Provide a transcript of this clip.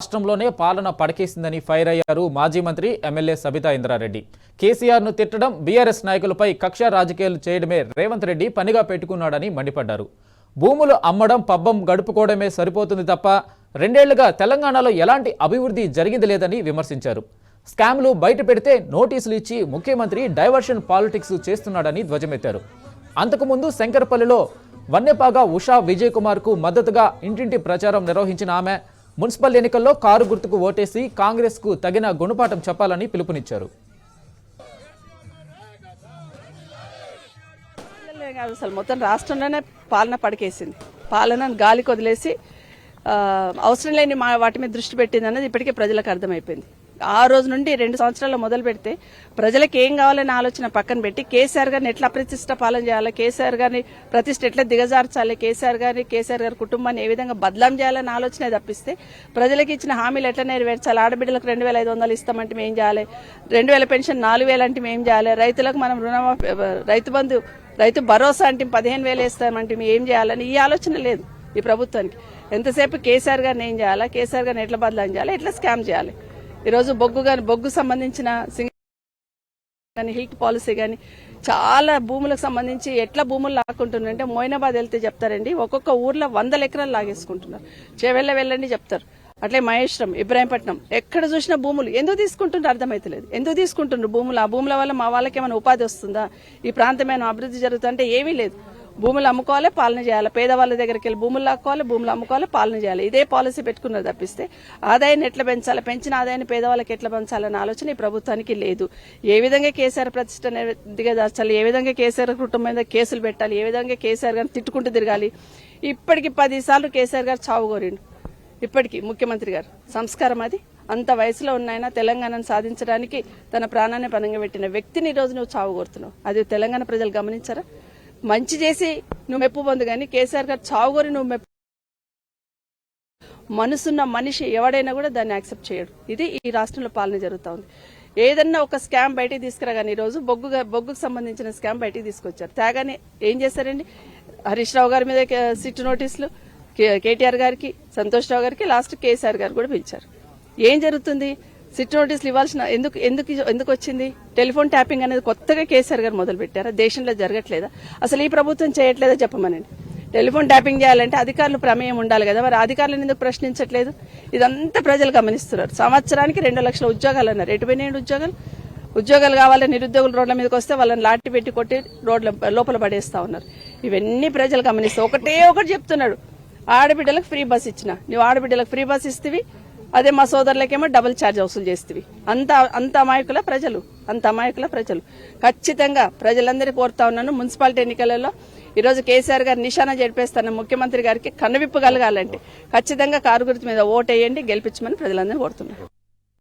రాష్ట్రంలోనే పాలన పడకేసిందని ఫైర్ అయ్యారు మాజీ మంత్రి ఎమ్మెల్యే సబితా ఇంద్రారెడ్డి. కేసీఆర్ ను తిట్టడం, బీఆర్ఎస్ నాయకులపై కక్ష రాజకీయాలు చేయడమే రేవంత్ రెడ్డి పనిగా పెట్టుకున్నాడని మండిపడ్డారు. భూములు అమ్మడం, పబ్బం గడుపుకోవడమే సరిపోతుంది తప్ప రెండేళ్లుగా తెలంగాణలో ఎలాంటి అభివృద్ధి జరిగింది లేదని విమర్శించారు. స్కామ్లు బయట పెడితే నోటీసులు ఇచ్చి ముఖ్యమంత్రి డైవర్షన్ పాలిటిక్స్ చేస్తున్నాడని ధ్వజమెత్తారు. అంతకుముందు శంకరపల్లిలో వన్నెపాగా ఉషా విజయ్ కుమార్ కు మద్దతుగా ఇంటింటి ప్రచారం నిర్వహించిన ఆమె మున్సిపల్ ఎన్నికల్లో కారు గుర్తుకు ఓటేసి కాంగ్రెస్ కు తగిన గుణపాఠం చెప్పాలని పిలుపునిచ్చారు. అసలు మొత్తం రాష్ట్రంలోనే పాలన పడకేసింది. పాలనను గాలికి వదిలేసి అవసరం లేని వాటి మీద దృష్టి పెట్టింది అన్నది ఇప్పటికే ప్రజలకు అర్థమైపోయింది. ఆ రోజు నుండి 2 సంవత్సరాల్లో మొదలు పెడితే ప్రజలకు ఏం కావాలనే ఆలోచన పక్కన పెట్టి కేసీఆర్ గారిని ఎట్లా అప్రతిష్ట పాలన చేయాలి, కేసీఆర్ గారిని ప్రతిష్ట ఎట్లా దిగజార్చాలి, కేసీఆర్ గారి కుటుంబాన్ని ఏ విధంగా బదలాం చేయాలని ఆలోచనే తప్పిస్తే ప్రజలకు ఇచ్చిన హామీలు ఎట్లా నెరవేర్చాలి, ఆడబిడ్డలకు 2500 ఇస్తామంటే ఏం చేయాలి, 2000 పెన్షన్ 4000 అంటే ఏం చేయాలి, రైతులకు మనం రుణమాఫీ, రైతు బంధు, రైతు భరోసా అంటే 15000 ఇస్తామంటే ఏం చేయాలని ఈ ఆలోచన లేదు ఈ ప్రభుత్వానికి. ఎంతసేపు కేసీఆర్ గారిని ఏం చేయాలా, కేసీఆర్ గారిని ఎట్లా బదలాం చేయాలి, ఎట్లా స్కామ్ చేయాలి. ఈరోజు బొగ్గు సంబంధించిన హెల్త్ పాలసీ కానీ చాలా భూములకు సంబంధించి ఎట్లా భూములు లాక్కుంటున్నారంటే మోయినాబాద్ వెళ్తే చెప్తారండి, ఒక్కొక్క ఊర్లో 100 ఎకరాలు లాగేసుకుంటున్నారు. వెళ్ళండి చెప్తారు. అట్లే మహేశ్వరం, ఇబ్రాహీంపట్నం ఎక్కడ చూసినా భూములు ఎందుకు తీసుకుంటుంటారు అర్థమైతలేదు. ఎందుకు తీసుకుంటున్నారు భూములు? ఆ భూముల వల్ల మా వాళ్ళకి ఏమైనా ఉపాధి వస్తుందా, ఈ ప్రాంతమైన అభివృద్ధి జరుగుతుందంటే ఏమీ లేదు. భూములు అమ్ముకోవాలి, పాలన చేయాలి, పేదవాళ్ళ దగ్గరికి వెళ్ళి భూములు లాక్కోవాలి, భూములు అమ్ముకోవాలి, పాలన చేయాలి. ఇదే పాలసీ పెట్టుకున్నది తప్పిస్తే ఆదాయాన్ని ఎట్లా పెంచాలి, పెంచిన ఆదాయాన్ని పేదవాళ్ళకి ఎట్లా పెంచాలన్న ఆలోచన ఈ ప్రభుత్వానికి లేదు. ఏ విధంగా కేసీఆర్ ప్రతిష్ట దిగజార్చాలి, ఏ విధంగా కేసీఆర్ కుటుంబం మీద కేసులు పెట్టాలి, ఏ విధంగా కేసీఆర్ గారిని తిట్టుకుంటూ తిరగాలి. ఇప్పటికి 10 సార్లు కేసీఆర్ గారు చావు కోరిండు. ఇప్పటికీ ముఖ్యమంత్రి గారు సంస్కారం అది. అంత వయసులో ఉన్నాయన తెలంగాణను సాధించడానికి తన ప్రాణాన్ని పనంగా పెట్టిన వ్యక్తిని ఈ రోజు నువ్వు చావు కోరుతున్నావు. అది తెలంగాణ ప్రజలు గమనించారా? మంచి చేసి నువ్వు మెప్పు పొందు కానీ కేసీఆర్ గారు చావుగోరి నువ్వు మెప్పు, మనసున్న మనిషి ఎవడైనా కూడా దాన్ని యాక్సెప్ట్ చేయడు. ఇది ఈ రాష్ట్రంలో పాలన జరుగుతూ ఉంది. ఏదన్నా ఒక స్కామ్ బయటికి తీసుకురాగానే ఈరోజు బొగ్గుకు సంబంధించిన స్కామ్ బయటికి తీసుకొచ్చారు. తేగానే ఏం చేశారండి, హరీష్ రావు గారి మీద సిట్ నోటీసులు, కేటీఆర్ గారికి, సంతోష్ రావు గారికి, లాస్ట్ కేసీఆర్ గారు కూడా పిలిచారు. ఏం జరుగుతుంది? సిట్ నోటీసులు ఇవ్వాల్సిన ఎందుకు వచ్చింది? టెలిఫోన్ ట్యాపింగ్ అనేది కొత్తగా కేసీఆర్ గారు మొదలు పెట్టారా? దేశంలో జరగట్లేదా? అసలు ఈ ప్రభుత్వం చేయట్లేదా చెప్పమనండి. టెలిఫోన్ ట్యాపింగ్ చేయాలంటే అధికారులు ప్రమేయం ఉండాలి కదా, మరి అధికారులను ఎందుకు ప్రశ్నించట్లేదు? ఇదంతా ప్రజలు గమనిస్తున్నారు. సంవత్సరానికి 2 లక్షల ఉద్యోగాలు అన్నారు. ఎటుపోయినాయండి ఉద్యోగాలు కావాలని నిరుద్యోగులు రోడ్ల మీదకి వస్తే వాళ్ళని లాఠీ పెట్టి కొట్టి లోపల పడేస్తా ఉన్నారు. ఇవన్నీ ప్రజలు గమనిస్తారు. ఒకటి చెప్తున్నాడు, ఆడబిడ్డలకు ఫ్రీ బస్ ఇచ్చిన, నువ్వు ఆడబిడ్డలకు ఫ్రీ బస్ ఇస్తేవి, అదే మా సోదరులకేమో డబుల్ ఛార్జ్ వసూలు చేస్తేవి. అంత అమాయకుల ప్రజలు. ఖచ్చితంగా ప్రజలందరికీ కోరుతా ఉన్నాను, మున్సిపాలిటీ ఎన్నికలలో ఈరోజు కేసీఆర్ గారు నిశానా జరిపేస్తున్న ముఖ్యమంత్రి గారికి కనువిప్పు కలగాలంటే ఖచ్చితంగా కారు గుర్తు మీద ఓటేయండి, గెలిపించమని ప్రజలందరినీ కోరుతున్నారు.